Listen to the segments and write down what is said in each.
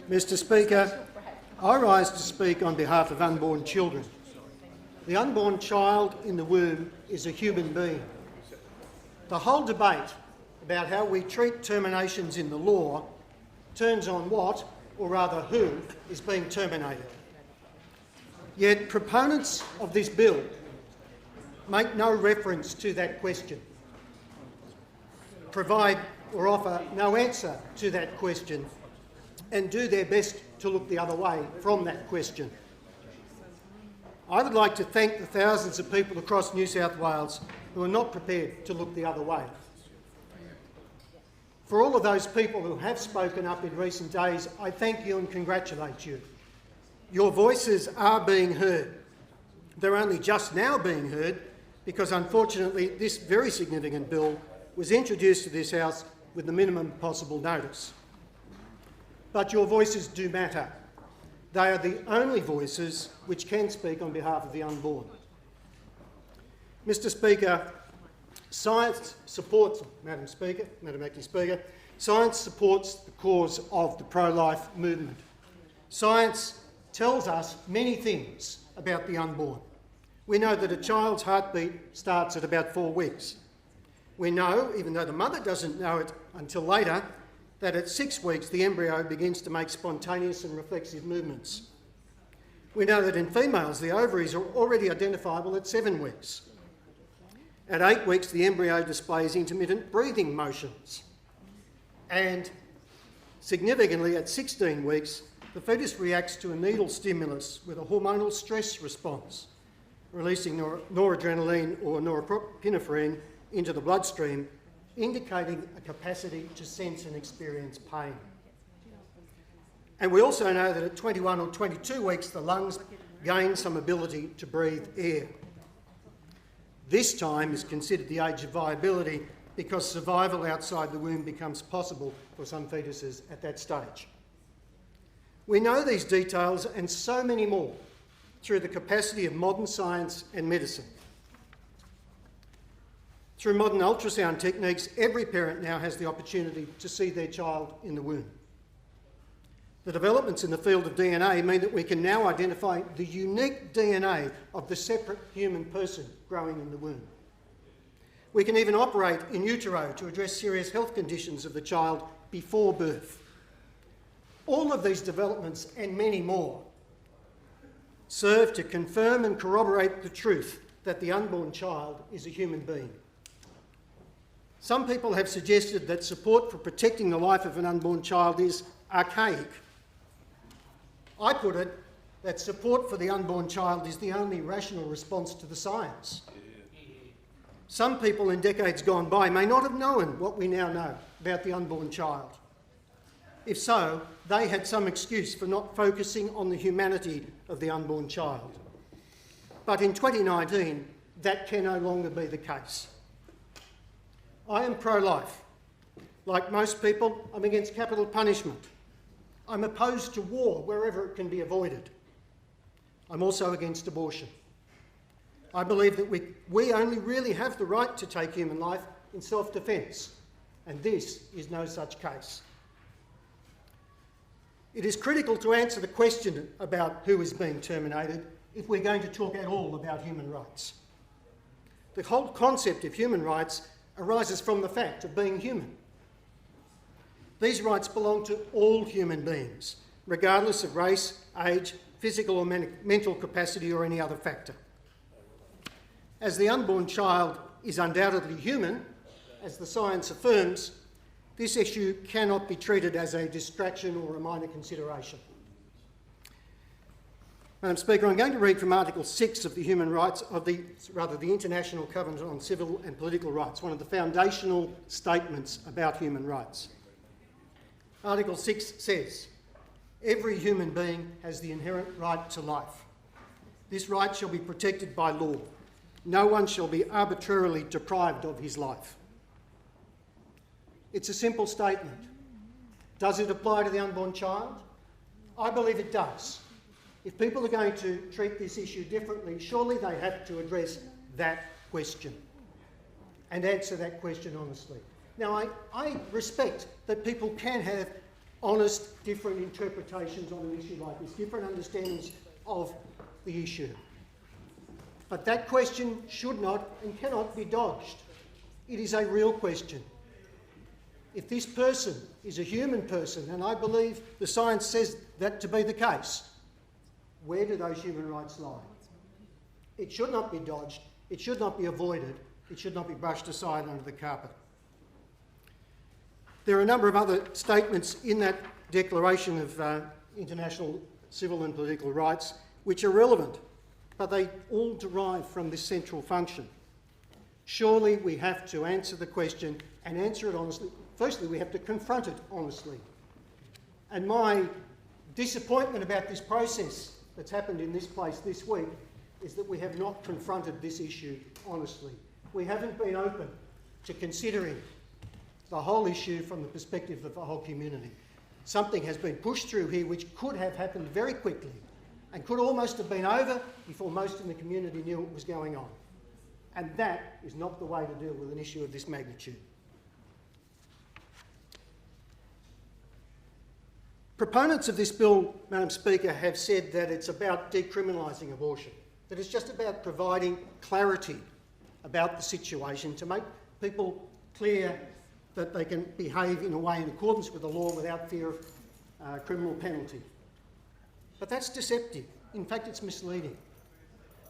Mr Speaker, I rise to speak on behalf of unborn children. The unborn child in the womb is a human being. The whole debate about how we treat terminations in the law turns on what, or rather who, is being terminated. Yet proponents of this bill make no reference to that question, provide or offer no answer to that question, and do their best to look the other way from that question. I would like to thank the thousands of people across New South Wales who are not prepared to look the other way. For all of those people who have spoken up in recent days, I thank you and congratulate you. Your voices are being heard. They're only just now being heard because, unfortunately, this very significant bill was introduced to this House with the minimum possible notice. But your voices do matter. They are the only voices which can speak on behalf of the unborn. Mr Speaker, science supports, Madam Acting Speaker, science supports the cause of the pro-life movement. Science tells us many things about the unborn. We know that a child's heartbeat starts at about 4 weeks. We know, even though the mother doesn't know it until later, that at 6 weeks the embryo begins to make spontaneous and reflexive movements. We know that in females the ovaries are already identifiable at 7 weeks. At 8 weeks the embryo displays intermittent breathing motions. And significantly at 16 weeks the fetus reacts to a needle stimulus with a hormonal stress response, releasing noradrenaline or norepinephrine into the bloodstream, indicating a capacity to sense and experience pain. And we also know that at 21 or 22 weeks the lungs gain some ability to breathe air. This time is considered the age of viability because survival outside the womb becomes possible for some fetuses at that stage. We know these details and so many more through the capacity of modern science and medicine. Through modern ultrasound techniques, every parent now has the opportunity to see their child in the womb. The developments in the field of DNA mean that we can now identify the unique DNA of the separate human person growing in the womb. We can even operate in utero to address serious health conditions of the child before birth. All of these developments and many more serve to confirm and corroborate the truth that the unborn child is a human being. Some people have suggested that support for protecting the life of an unborn child is archaic. I put it that support for the unborn child is the only rational response to the science. Some people in decades gone by may not have known what we now know about the unborn child. If so, they had some excuse for not focusing on the humanity of the unborn child. But in 2019, that can no longer be the case. I am pro-life. Like most people, I'm against capital punishment. I'm opposed to war wherever it can be avoided. I'm also against abortion. I believe that we only really have the right to take human life in self-defence, and this is no such case. It is critical to answer the question about who is being terminated if we're going to talk at all about human rights. The whole concept of human rights arises from the fact of being human. These rights belong to all human beings, regardless of race, age, physical or mental capacity or any other factor. As the unborn child is undoubtedly human, as the science affirms, this issue cannot be treated as a distraction or a minor consideration. Madam Speaker, I'm going to read from Article 6 of the the International Covenant on Civil and Political Rights, one of the foundational statements about human rights. Article 6 says, "Every human being has the inherent right to life. This right shall be protected by law. No one shall be arbitrarily deprived of his life." It's a simple statement. Does it apply to the unborn child? I believe it does. If people are going to treat this issue differently, surely they have to address that question and answer that question honestly. Now, I respect that people can have honest, different interpretations on an issue like this, different understandings of the issue. But that question should not and cannot be dodged. It is a real question. If this person is a human person, and I believe the science says that to be the case, where do those human rights lie? It should not be dodged, it should not be avoided, it should not be brushed aside under the carpet. There are a number of other statements in that Declaration of International Civil and Political Rights which are relevant, but they all derive from this central function. Surely we have to answer the question and answer it honestly. Firstly, we have to confront it honestly. And my disappointment about this process that's happened in this place this week is that we have not confronted this issue honestly. We haven't been open to considering the whole issue from the perspective of the whole community. Something has been pushed through here which could have happened very quickly and could almost have been over before most in the community knew what was going on. And that is not the way to deal with an issue of this magnitude. Proponents of this bill, Madam Speaker, have said that it's about decriminalising abortion, that it's just about providing clarity about the situation to make people clear that they can behave in a way in accordance with the law without fear of criminal penalty. But that's deceptive. In fact, it's misleading,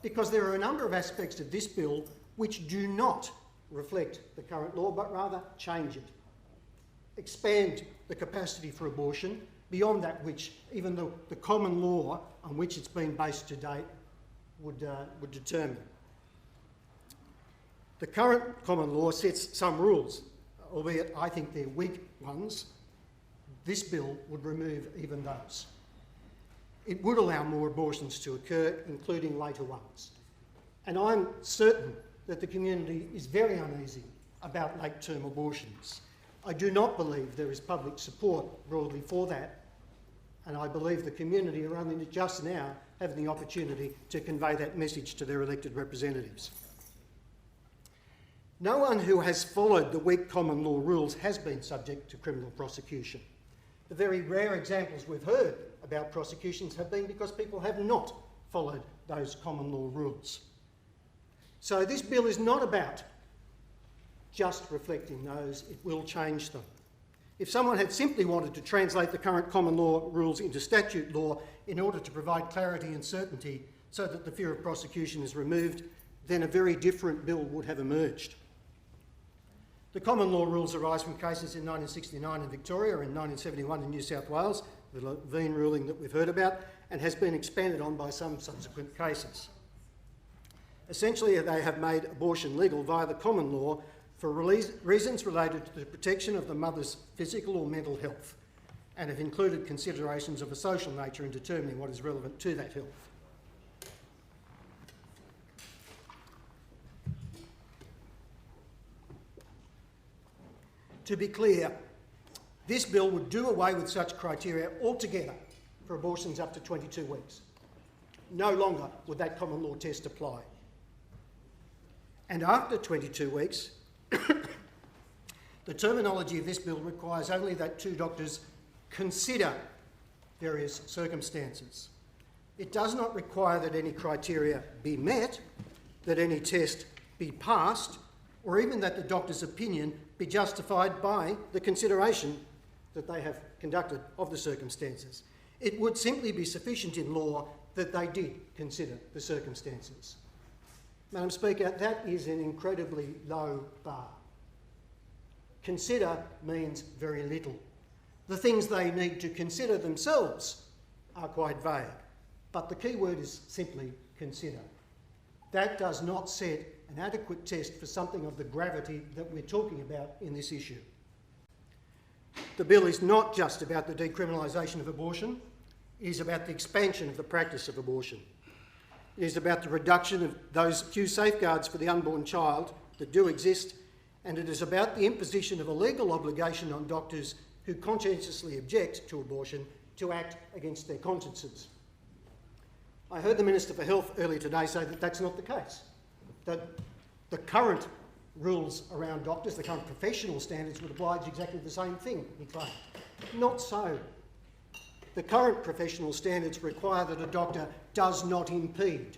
because there are a number of aspects of this bill which do not reflect the current law, but rather change it, expand the capacity for abortion beyond that which even the common law on which it's been based to date would determine. The current common law sets some rules, albeit I think they're weak ones. This bill would remove even those. It would allow more abortions to occur, including later ones. And I'm certain that the community is very uneasy about late-term abortions. I do not believe there is public support broadly for that, and I believe the community are only just now having the opportunity to convey that message to their elected representatives. No one who has followed the weak common law rules has been subject to criminal prosecution. The very rare examples we've heard about prosecutions have been because people have not followed those common law rules. So this bill is not about just reflecting those, it will change them. If someone had simply wanted to translate the current common law rules into statute law in order to provide clarity and certainty so that the fear of prosecution is removed, then a very different bill would have emerged. The common law rules arise from cases in 1969 in Victoria and 1971 in New South Wales, the Levine ruling that we've heard about, and has been expanded on by some subsequent cases. Essentially, they have made abortion legal via the common law for reasons related to the protection of the mother's physical or mental health, and have included considerations of a social nature in determining what is relevant to that health. To be clear, this bill would do away with such criteria altogether for abortions up to 22 weeks. No longer would that common law test apply. And after 22 weeks, the terminology of this bill requires only that two doctors consider various circumstances. It does not require that any criteria be met, that any test be passed, or even that the doctor's opinion be justified by the consideration that they have conducted of the circumstances. It would simply be sufficient in law that they did consider the circumstances. Madam Speaker, that is an incredibly low bar. Consider means very little. The things they need to consider themselves are quite vague, but the key word is simply consider. That does not set an adequate test for something of the gravity that we're talking about in this issue. The bill is not just about the decriminalisation of abortion, it is about the expansion of the practice of abortion. It is about the reduction of those few safeguards for the unborn child that do exist, and it is about the imposition of a legal obligation on doctors who conscientiously object to abortion to act against their consciences. I heard the Minister for Health earlier today say that that's not the case, that the current rules around doctors, the current professional standards would oblige exactly the same thing, he claimed. Not so. The current professional standards require that a doctor does not impede.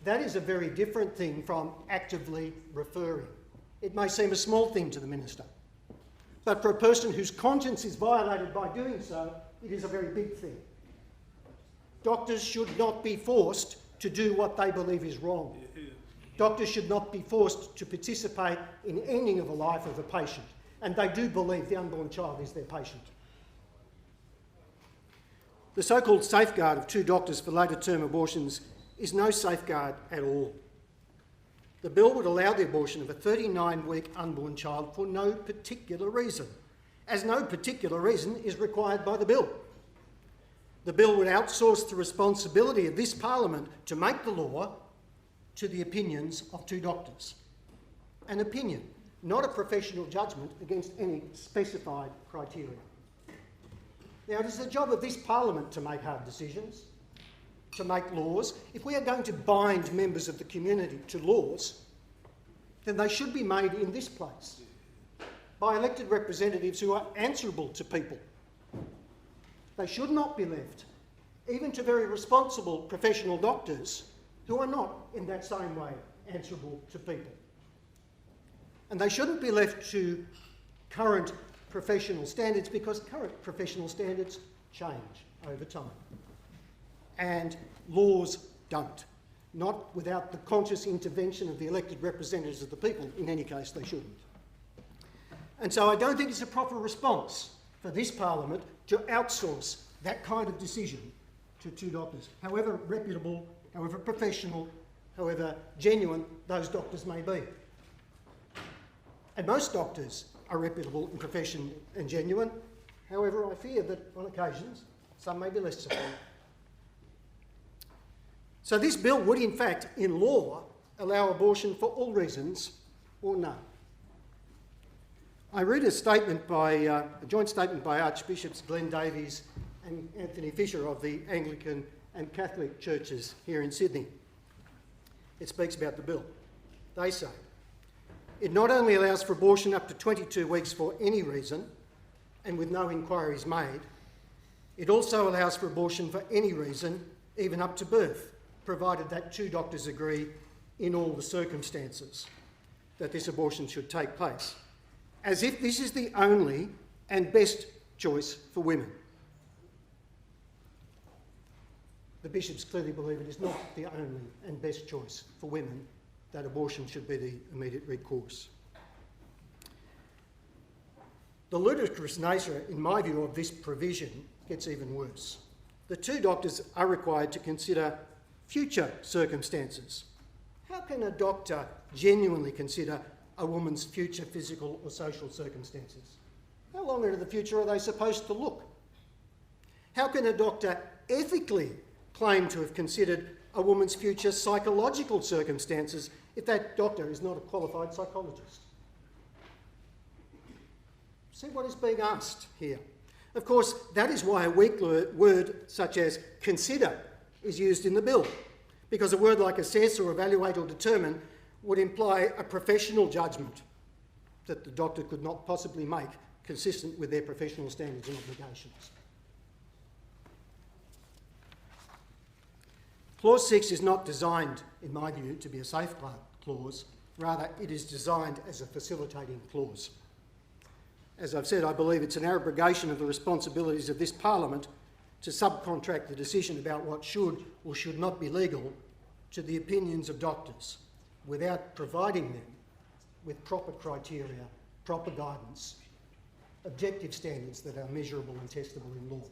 That is a very different thing from actively referring. It may seem a small thing to the minister, but for a person whose conscience is violated by doing so, it is a very big thing. Doctors should not be forced to do what they believe is wrong. Doctors should not be forced to participate in ending of the life of a patient, and they do believe the unborn child is their patient. The so-called safeguard of 2 doctors for later term abortions is no safeguard at all. The bill would allow the abortion of a 39-week unborn child for no particular reason, as no particular reason is required by the bill. The bill would outsource the responsibility of this Parliament to make the law to the opinions of 2 doctors. An opinion, not a professional judgment against any specified criteria. Now, it is the job of this Parliament to make hard decisions, to make laws. If we are going to bind members of the community to laws, then they should be made in this place by elected representatives who are answerable to people. They should not be left, even to very responsible professional doctors who are not in that same way answerable to people. And they shouldn't be left to current professional standards, because current professional standards change over time. And laws don't. Not without the conscious intervention of the elected representatives of the people. In any case, they shouldn't. And so I don't think it's a proper response for this Parliament to outsource that kind of decision to 2 doctors, however reputable, however professional, however genuine those doctors may be. And most doctors are reputable and professional and genuine. However, I fear that on occasions, some may be less so. So this bill would, in fact, in law, allow abortion for all reasons or none. I read a statement by a joint statement by Archbishops Glenn Davies and Anthony Fisher of the Anglican and Catholic churches here in Sydney. It speaks about the bill. They say, it not only allows for abortion up to 22 weeks for any reason and with no inquiries made, it also allows for abortion for any reason, even up to birth, provided that 2 doctors agree in all the circumstances that this abortion should take place, as if this is the only and best choice for women. The bishops clearly believe it is not the only and best choice for women, that abortion should be the immediate recourse. The ludicrous nature, in my view, of this provision gets even worse. The 2 doctors are required to consider future circumstances. How can a doctor genuinely consider a woman's future physical or social circumstances? How long into the future are they supposed to look? How can a doctor ethically claim to have considered a woman's future psychological circumstances if that doctor is not a qualified psychologist? See what is being asked here. Of course, that is why a weak word such as consider is used in the bill, because a word like assess or evaluate or determine would imply a professional judgment that the doctor could not possibly make consistent with their professional standards and obligations. Clause 6 is not designed, in my view, to be a safeguard clause. Rather, it is designed as a facilitating clause. As I've said, I believe it's an abrogation of the responsibilities of this Parliament to subcontract the decision about what should or should not be legal to the opinions of doctors without providing them with proper criteria, proper guidance, objective standards that are measurable and testable in law.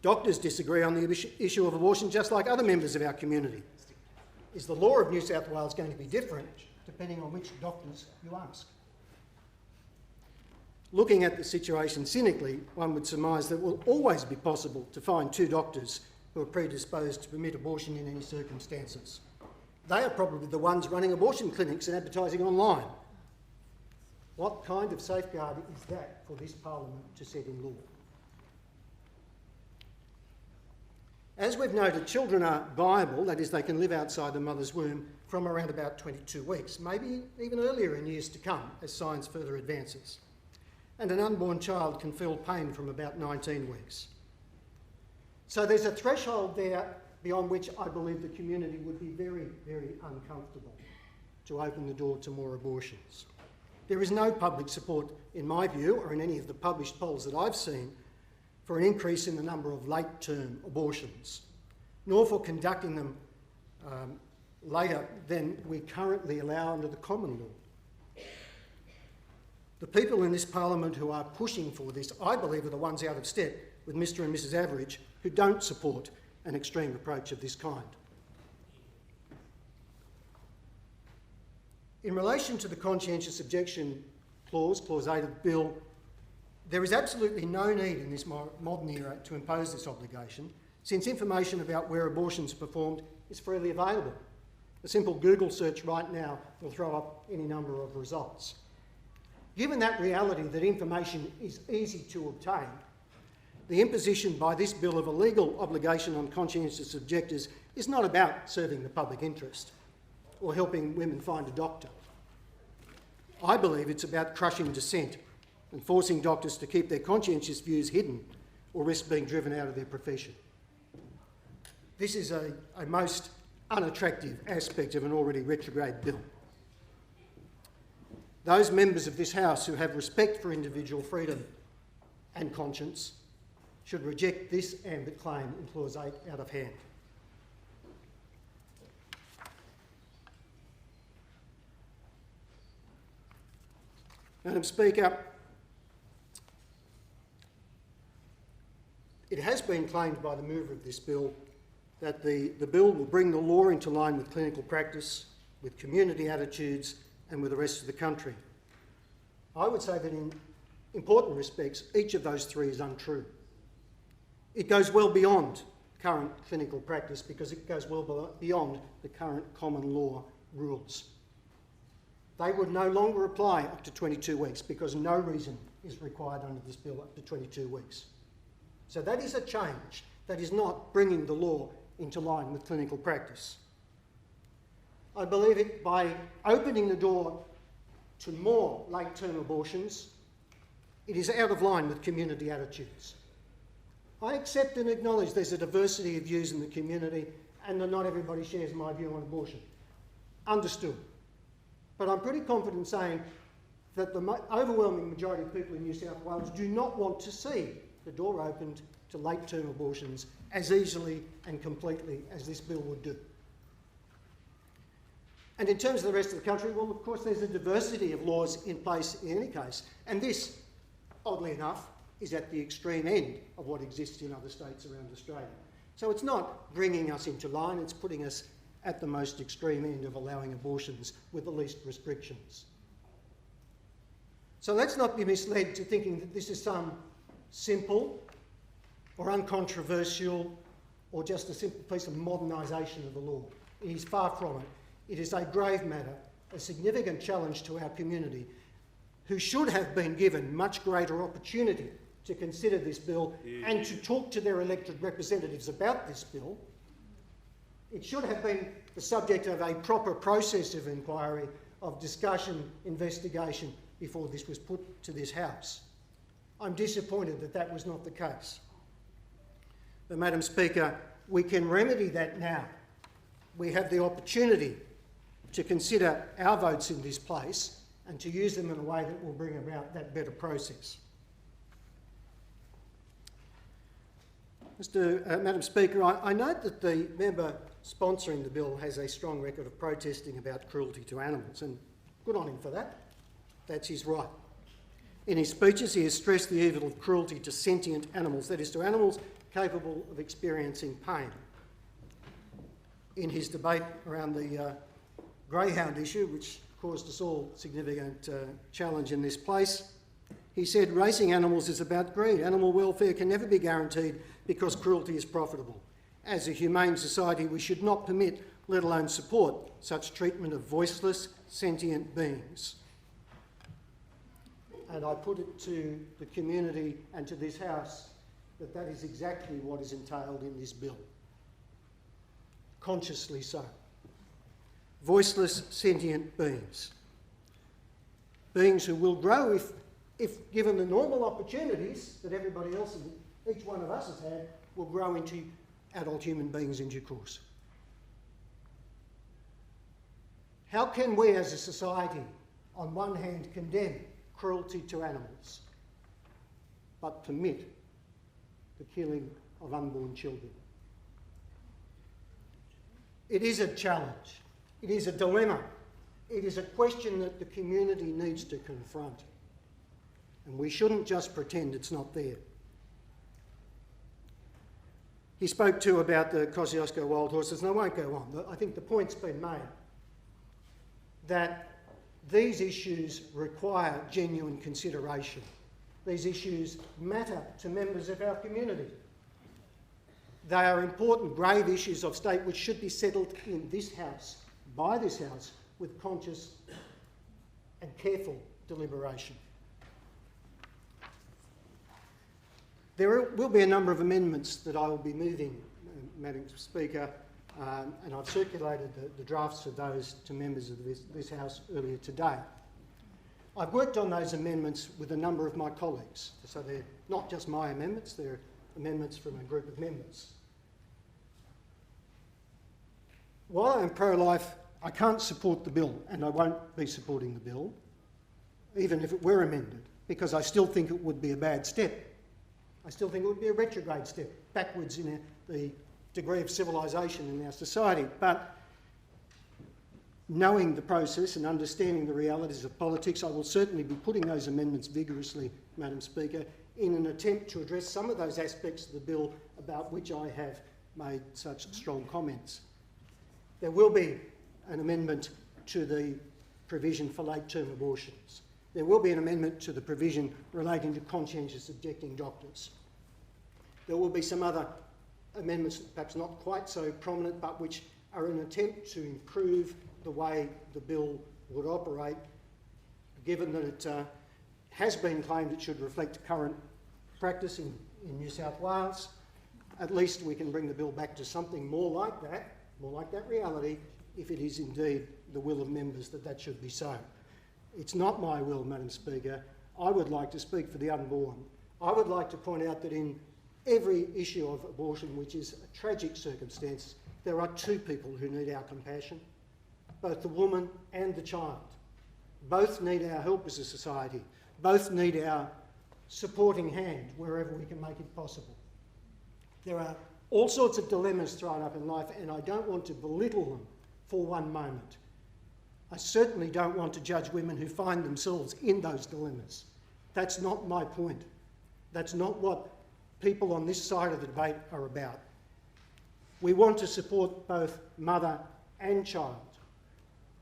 Doctors disagree on the issue of abortion just like other members of our community. Is the law of New South Wales going to be different depending on which doctors you ask? Looking at the situation cynically, one would surmise that it will always be possible to find 2 doctors who are predisposed to permit abortion in any circumstances. They are probably the ones running abortion clinics and advertising online. What kind of safeguard is that for this Parliament to set in law? As we've noted, children are viable, that is, they can live outside the mother's womb from around about 22 weeks, maybe even earlier in years to come as science further advances. and an unborn child can feel pain from about 19 weeks. So there's a threshold there beyond which I believe the community would be very, very uncomfortable to open the door to more abortions. There is no public support, in my view, or in any of the published polls that I've seen, for an increase in the number of late-term abortions, nor for conducting them later than we currently allow under the common law. The people in this parliament who are pushing for this, I believe, are the ones out of step with Mr and Mrs Average, who don't support an extreme approach of this kind. In relation to the conscientious objection clause, Clause 8 of the Bill, there is absolutely no need in this modern era to impose this obligation, since information about where abortions are performed is freely available. A simple Google search right now will throw up any number of results. Given that reality that information is easy to obtain, the imposition by this bill of a legal obligation on conscientious objectors is not about serving the public interest or helping women find a doctor. I believe it's about crushing dissent and forcing doctors to keep their conscientious views hidden or risk being driven out of their profession. This is a most unattractive aspect of an already retrograde bill. Those members of this House who have respect for individual freedom and conscience should reject this ambit claim in Clause 8 out of hand. Madam Speaker, it has been claimed by the mover of this bill that the bill will bring the law into line with clinical practice, with community attitudes and with the rest of the country. I would say that in important respects, each of those three is untrue. It goes well beyond current clinical practice because it goes well beyond the current common law rules. They would no longer apply up to 22 weeks because no reason is required under this bill up to 22 weeks. So that is a change. That is not bringing the law into line with clinical practice. I believe it by opening the door to more late-term abortions, it is out of line with community attitudes. I accept and acknowledge there's a diversity of views in the community and that not everybody shares my view on abortion. Understood. But I'm pretty confident saying that the overwhelming majority of people in New South Wales do not want to see the door opened to late-term abortions as easily and completely as this bill would do. And in terms of the rest of the country, well, of course, there's a diversity of laws in place in any case. And this, oddly enough, is at the extreme end of what exists in other states around Australia. So it's not bringing us into line, it's putting us at the most extreme end of allowing abortions with the least restrictions. So let's not be misled to thinking that this is some simple or uncontroversial or just a simple piece of modernisation of the law. It is far from it. It is a grave matter, a significant challenge to our community, who should have been given much greater opportunity to consider this bill and to talk to their elected representatives about this bill. It should have been the subject of a proper process of inquiry, of discussion, investigation, before this was put to this House. I'm disappointed that that was not the case. But, Madam Speaker, we can remedy that now. We have the opportunity to consider our votes in this place and to use them in a way that will bring about that better process. Madam Speaker, I note that the member sponsoring the bill has a strong record of protesting about cruelty to animals, and good on him for that. That's his right. In his speeches, he has stressed the evil of cruelty to sentient animals, that is, to animals capable of experiencing pain. In his debate around the greyhound issue, which caused us all significant challenge in this place, he said, "Racing animals is about greed. Animal welfare can never be guaranteed because cruelty is profitable. As a humane society, we should not permit, let alone support, such treatment of voiceless, sentient beings." And I put it to the community and to this House that that is exactly what is entailed in this bill. Consciously so. Voiceless, sentient beings. Beings who will grow if given the normal opportunities that everybody else, each one of us has had, will grow into adult human beings in due course. How can we as a society, on one hand, condemn cruelty to animals, but permit the killing of unborn children? It is a challenge. It is a dilemma. It is a question that the community needs to confront. And we shouldn't just pretend it's not there. He spoke too about the Kosciuszko wild horses, and I won't go on. I think the point's been made that these issues require genuine consideration. These issues matter to members of our community. They are important, grave issues of state which should be settled in this House, by this House, with conscious and careful deliberation. There will be a number of amendments that I will be moving, Madam Speaker, and I've circulated the drafts of those to members of this House earlier today. I've worked on those amendments with a number of my colleagues, so they're not just my amendments, they're amendments from a group of members. While I'm pro-life, I can't support the bill, and I won't be supporting the bill, even if it were amended, because I still think it would be a bad step. I still think it would be a retrograde step, backwards in the degree of civilisation in our society. But knowing the process and understanding the realities of politics, I will certainly be putting those amendments vigorously, Madam Speaker, in an attempt to address some of those aspects of the bill about which I have made such strong comments. There will be an amendment to the provision for late-term abortions. There will be an amendment to the provision relating to conscientious objecting doctors. There will be some other amendments, perhaps not quite so prominent, but which are an attempt to improve the way the bill would operate, given that it has been claimed it should reflect current practice in New South Wales. At least we can bring the bill back to something more like that reality, if it is indeed the will of members that that should be so. It's not my will, Madam Speaker. I would like to speak for the unborn. I would like to point out that in every issue of abortion, which is a tragic circumstance, there are two people who need our compassion, both the woman and the child. Both need our help as a society. Both need our supporting hand wherever we can make it possible. There are all sorts of dilemmas thrown up in life, and I don't want to belittle them for one moment. I certainly don't want to judge women who find themselves in those dilemmas. That's not my point. That's not what people on this side of the debate are about. We want to support both mother and child.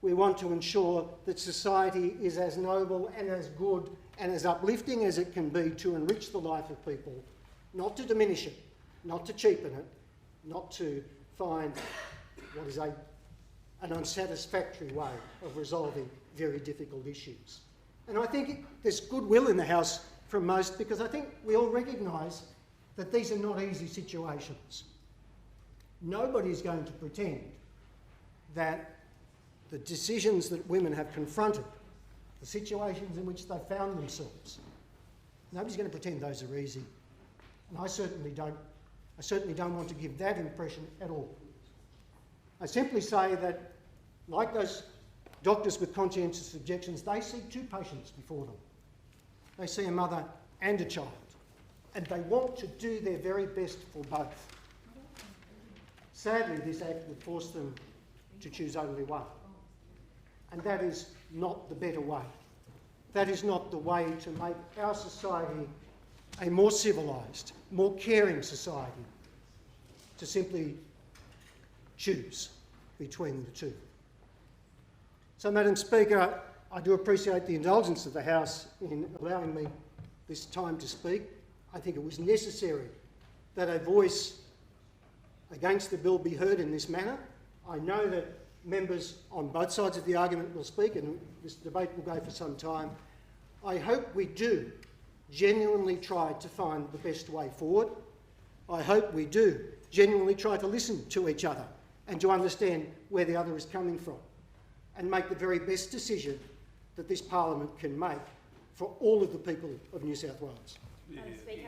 We want to ensure that society is as noble and as good and as uplifting as it can be to enrich the life of people, not to diminish it, not to cheapen it, not to find what is an unsatisfactory way of resolving very difficult issues. And I think there's goodwill in the House from most, because I think we all recognise that these are not easy situations. Nobody's going to pretend that the decisions that women have confronted, the situations in which they've found themselves, nobody's going to pretend those are easy. And I certainly don't want to give that impression at all. I simply say that, like those doctors with conscientious objections, they see two patients before them. They see a mother and a child, and they want to do their very best for both. Sadly, this Act would force them to choose only one. And that is not the better way. That is not the way to make our society a more civilised, more caring society, to simply choose between the two. So, Madam Speaker, I do appreciate the indulgence of the House in allowing me this time to speak. I think it was necessary that a voice against the bill be heard in this manner. I know that members on both sides of the argument will speak, and this debate will go for some time. I hope we do genuinely try to find the best way forward. I hope we do genuinely try to listen to each other and to understand where the other is coming from, and make the very best decision that this Parliament can make for all of the people of New South Wales. Speaker.